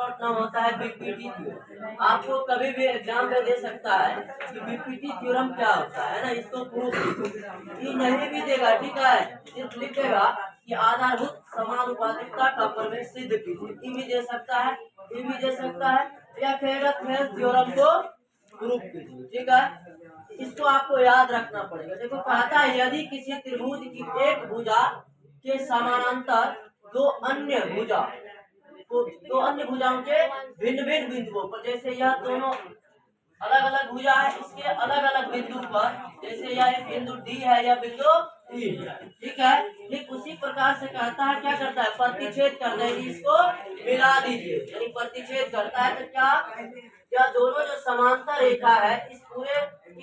Short नाम होता है बीपीटी थ्योरम। आपको कभी भी एग्जाम में दे सकता है कि बीपीटी थ्योरम क्या होता है ना, इसको प्रूफ ये नहीं भी देगा, ठीक है, सिर्फ लिख देगा कि आधारभूत समानुपातिकता का प्रमेय सिद्ध कीजिए, ये भी दे सकता है, ये भी दे सकता है, या फेरेट थ्योरम को प्रूफ कीजिए, ठीक है। इसको आपको याद रखना पड़ेगा। देखो कहता है यदि किसी त्रिभुज की एक भुजा के समानांतर दो अन्य भुजा को दो अन्य भुजाओं के भिन्न भिन्न बिंदुओं पर, जैसे यह दोनों अलग अलग भुजा है, इसके अलग अलग बिंदु पर, जैसे यह एक बिंदु डी है, यह बिंदु ई, ठीक है, ठीक उसी प्रकार से कहता है क्या करता है, प्रतिच्छेद करता है, इसको मिला दीजिए, यानी प्रतिच्छेद करता है। तो क्या यह दोनों जो समांतर रेखा है इस पूरे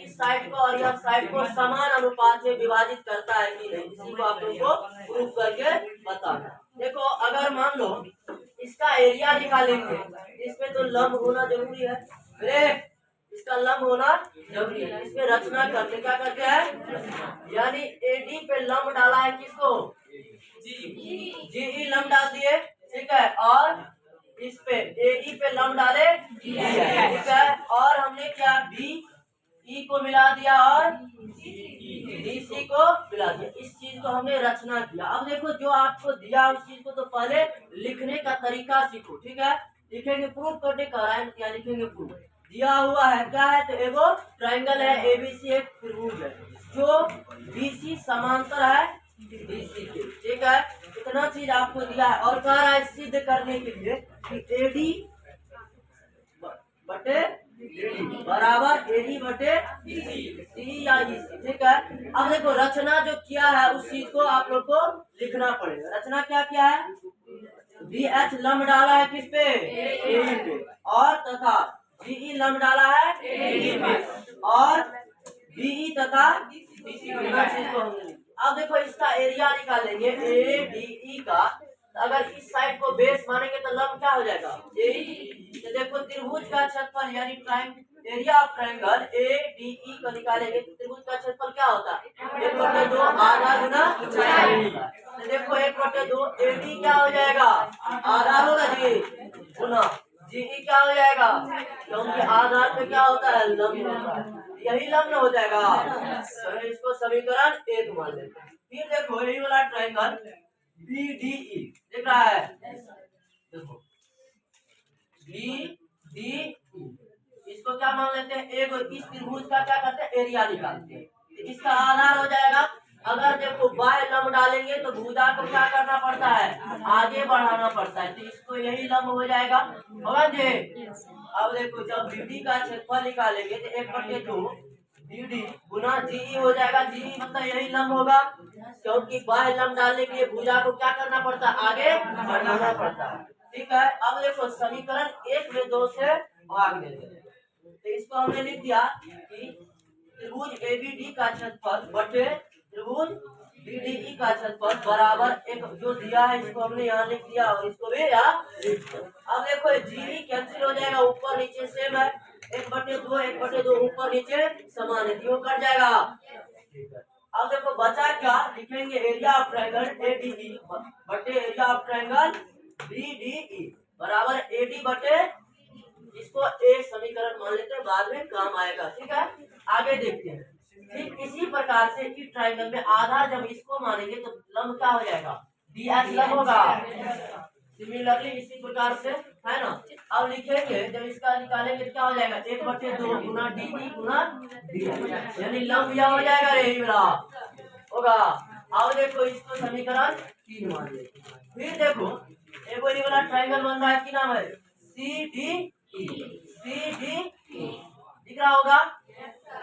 इस साइड को और यह साइड को समान अनुपात में विभाजित करता है कि नहीं, इसी को आप लोगों को प्रूफ करके बताना। देखो अगर मान लो इसका एरिया निकालेंगे, इसमें तो लंब होना जरूरी है, इसका लंब होना जरूरी है। इसमें रचना करते क्या करते हैं, यानी एडी पे लंब डाला है, किसको, जी लंब डाल दिए, ठीक है, और इस पे एई पे लंब डाले, ठीक है, और हमने क्या बी ई को मिला दिया और डीसी को मिला दिया। इस चीज को हमने रचना किया। अब देखो जो आपको दिया उस चीज को तो पहले लिखने का तरीका सीखो, ठीक है, लिखेंगे प्रूफ करने का राइम क्या लिखेंगे, प्रूफ दिया हुआ है क्या है, तो एगो ट्रायंगल है एबीसी, एक त्रिभुज है जो बीसी समांतर है बीसी के, ठीक है, इतना चीज आपको दिया है और कह रहा है सिद्ध करने के लिए कि एडी बटे बराबर एडी बटे सी या ईसी, ठीक है। अब देखो रचना जो किया है उस चीज को आप लोग को लिखना पड़ेगा। रचना क्या किया है, बी एच लंब डाला है किस पे, एई पे, और तथा बीई लंब डाला है एडी पे, और बीई तथा बीसी को हमने। अब देखो इसका एरिया निकालेंगे ए डी ई का, अगर इस साइड को बेस मानेंगे तो लंब क्या हो जाएगा, तो देखो त्रिभुज का क्षेत्रफल यानी area of triangle A D E को निकालेंगे तो त्रिभुज का क्षेत्रफल क्या होता है, 1/2 आधा गुना ऊंचाई। तो देखो 1/2 एडी क्या हो जाएगा, आधा होगा जी, गुना जी ई क्या हो जाएगा, क्योंकि आधार पे क्या होता है, लंब होता है, यही लंब हो जाएगा। तो इसको समीकरण 1 मान लेते हैं। फिर देखो यही वाला ट्रायंगल बी डी ई दिख रहा है, देखो बी डी ई, इसको क्या मान लेते हैं, एक इस त्रिभुज का क्या करते हैं, एरिया निकालते हैं, तो इसका आधार हो जाएगा। अगर देखो बाह्य लंब डालेंगे तो भुजा को क्या करना पड़ता है, आगे बढ़ाना पड़ता है, तो इसको यही लंब हो जाएगा, होगा जी। अब देखो जब बीडी का क्षेत्रफल निकालेंगे तो 1/2 बीडी गुना जीई हो जाएगा, जीई मतलब यही लंब होगा, क्योंकि बाह्य लंब डालने के लिए भुजा को क्या करना पड़ता है, आगे बढ़ाना पड़ता है, ठीक है। अब देखो समीकरण 1 में 2 से भाग देते हैं, तो इसको हमने लिख दिया कि त्रिभुज एबीडी का क्षेत्रफल बटे त्रिभुज बीडीई का क्षेत्रफल बराबर एक जो दिया है इसको हमने यहाँ लिख दिया और इसको भी यहाँ लिख दिया। अब देखो जीई कैंसिल हो जाएगा, ऊपर नीचे सेम है, 1/2 ऊपर नीचे समान है, क्यों कट जाएगा। अब देखो बचा क्या, लिखेंगे एरिया ऑफ ट्रायंगल एडीई बटे एरिया ऑफ ट्रायंगल बीडीई बराबर एडी बटे, इसको एक समीकरण मान लेते हैं, बाद में काम आएगा, ठीक है। आगे देखते हैं। ठीक इसी प्रकार से इस ट्रायंगल में आधार जब इसको मानेंगे तो लंब क्या हो जाएगा, डी एच लंब होगा, सिमिलरली इसी प्रकार से है ना। अब लिखेंगे जब इसका निकालेंगे क्या हो जाएगा, 1/2 गुना डी ई गुना डी, यानी लंब यह हो जाएगा, यही वाला होगा। अब देखो इसको समीकरण 3 मान लेते हैं। फिर देखो एक वाला ट्रायंगल बन रहा है, क्या नाम है, C D E, C D E दिख रहा होगा,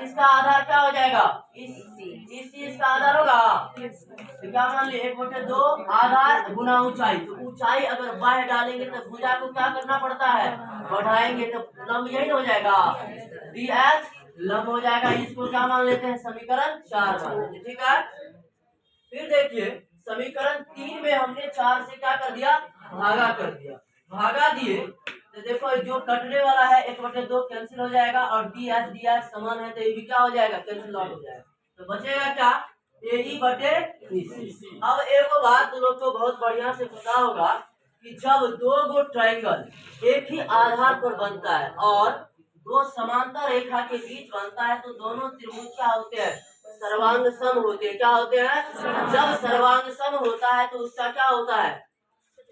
इसका आधार क्या हो जाएगा, इसका आधार होगा, तो क्या मान लिया 1/2 आधार गुना ऊंचाई, तो ऊंचाई अगर बाह्य डालेंगे तो भुजा को क्या करना पड़ता है, बढ़ाएंगे, तो लंब यही हो जाएगा, डी एच लंब हो जाएगा। इसको क्या मान लेते हैं, समीकरण 4 मान लेते हैं, ठीक है। फिर देखिए समीकरण 3 में हमने 4 से क्या कर दिया, भागा कर दिया, भागा दिए तो देखो जो कटने वाला है 1/2 कैंसिल हो जाएगा और डी एच समान है, तो ये भी क्या हो जाएगा, कैंसिल आउट हो जाएगा, तो बचेगा क्या, एई बटे बीसी। अब एक बात लोग को बहुत बढ़िया से पता होगा कि जब दो गो ट्रायंगल एक ही आधार पर बनता है और दो समांतर रेखा के बीच बनता है तो दोनों त्रिभुज क्या होते हैं, सर्वांग सम होते हैं। क्या होते हैं? जब सर्वांग सम होता है तो उसका क्या होता है,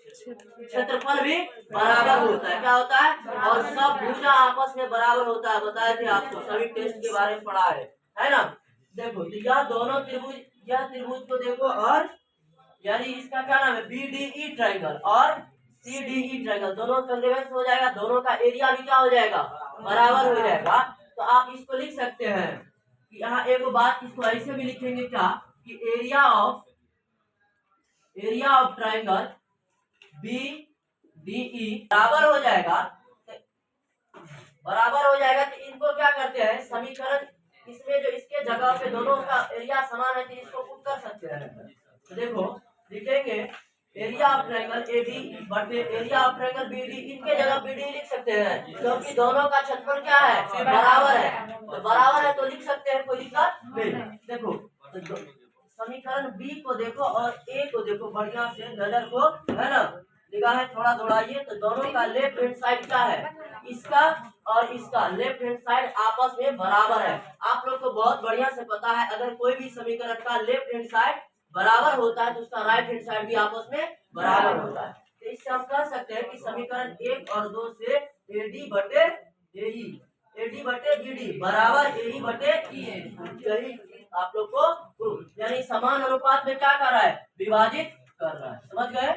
क्षेत्रफल भी बराबर होता है। क्या होता है? और सब भुजा आपस में बराबर होता है। बताए थे आपको, सभी टेस्ट के बारे में पढ़ा है ना। देखो तो यह दोनों त्रिभुज, यह त्रिभुज को देखो, और यानी इसका क्या नाम है, BDE ट्रायंगल और CDE ट्रायंगल, दोनों कंग्रुएंस हो जाएगा, दोनों का एरिया भी क्या हो जाएगा, बराबर हो जाएगा। तो आप इसको लिख सकते हैं कि यहाँ एक बात, इसको ऐसे भी लिखेंगे क्या कि एरिया ऑफ ट्रायंगल BDE बराबर हो जाएगा, तो इनको क्या करते हैं, समीकरण, इसमें जो इसके जगह पे दोनों का एरिया समान है तो इसको पुट कर सकते हैं। तो देखो लिखेंगे एरिया ऑफ ट्रायंगल AD बटे एरिया ऑफ ट्रायंगल BD, इनके जगह BD लिख सकते हैं क्योंकि दोनों का क्षेत्रफल क्या है, बराबर है। तो बराबर है तो लिख सकते हैं, कोई दिक्कत नहीं। देखो तो समीकरण B को देखो और A को देखो, बढ़िया से नजर को, है ना, निगाहें थोड़ा दौड़ाइए। तो दोनों का लेफ्ट हैंड साइड क्या है, इसका और इसका लेफ्ट हैंड साइड आपस में बराबर है। आप लोग को बहुत बढ़िया से पता है, अगर कोई भी समीकरण का लेफ्ट हैंड साइड बराबर होता है तो उसका राइट हैंड साइड भी आपस में बराबर होता है। तो इससे हम कह सकते हैं कि समीकरण 1 और 2 से AD बटे BD बराबर AE बटे EA, यही आप लोग को, यानी समान अनुपात में क्या कर रहा है, विभाजित कर रहा है। समझ गए?